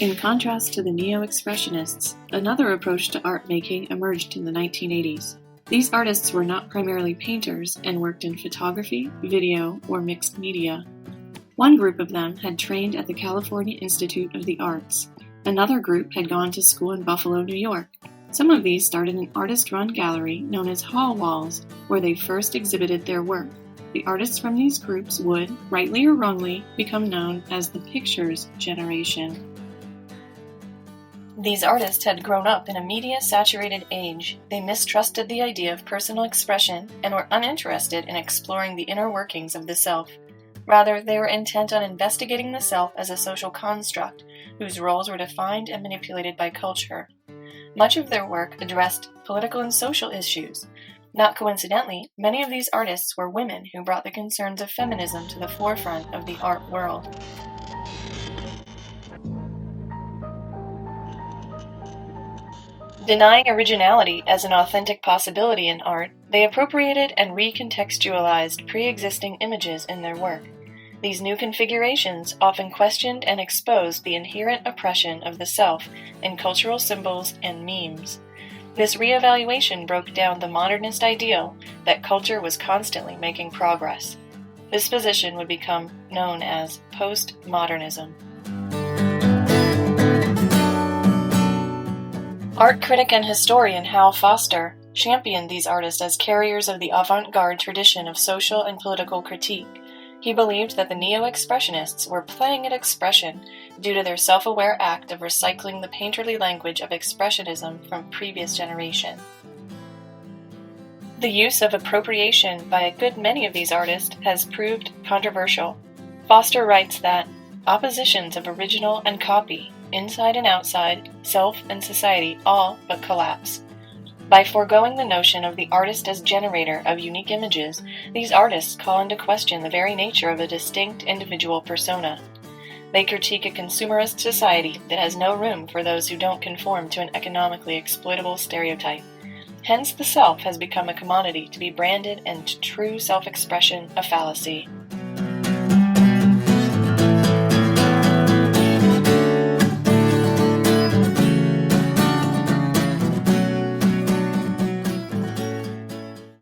In contrast to the neo-expressionists, another approach to art making emerged in the 1980s. These artists were not primarily painters and worked in photography, video, or mixed media. One group of them had trained at the California Institute of the Arts. Another group had gone to school in Buffalo, New York. Some of these started an artist-run gallery known as Hall Walls, where they first exhibited their work. The artists from these groups would, rightly or wrongly, become known as the Pictures Generation. These artists had grown up in a media-saturated age. They mistrusted the idea of personal expression and were uninterested in exploring the inner workings of the self. Rather, they were intent on investigating the self as a social construct, whose roles were defined and manipulated by culture. Much of their work addressed political and social issues. Not coincidentally, many of these artists were women who brought the concerns of feminism to the forefront of the art world. Denying originality as an authentic possibility in art, they appropriated and recontextualized pre-existing images in their work. These new configurations often questioned and exposed the inherent oppression of the self in cultural symbols and memes. This reevaluation broke down the modernist ideal that culture was constantly making progress. This position would become known as postmodernism. Art critic and historian Hal Foster championed these artists as carriers of the avant-garde tradition of social and political critique. He believed that the neo-expressionists were playing at expression due to their self-aware act of recycling the painterly language of expressionism from previous generations. The use of appropriation by a good many of these artists has proved controversial. Foster writes that oppositions of original and copy, inside and outside, self and society, all but collapse. By foregoing the notion of the artist as generator of unique images, these artists call into question the very nature of a distinct individual persona. They critique a consumerist society that has no room for those who don't conform to an economically exploitable stereotype. Hence, the self has become a commodity to be branded and true self-expression a fallacy.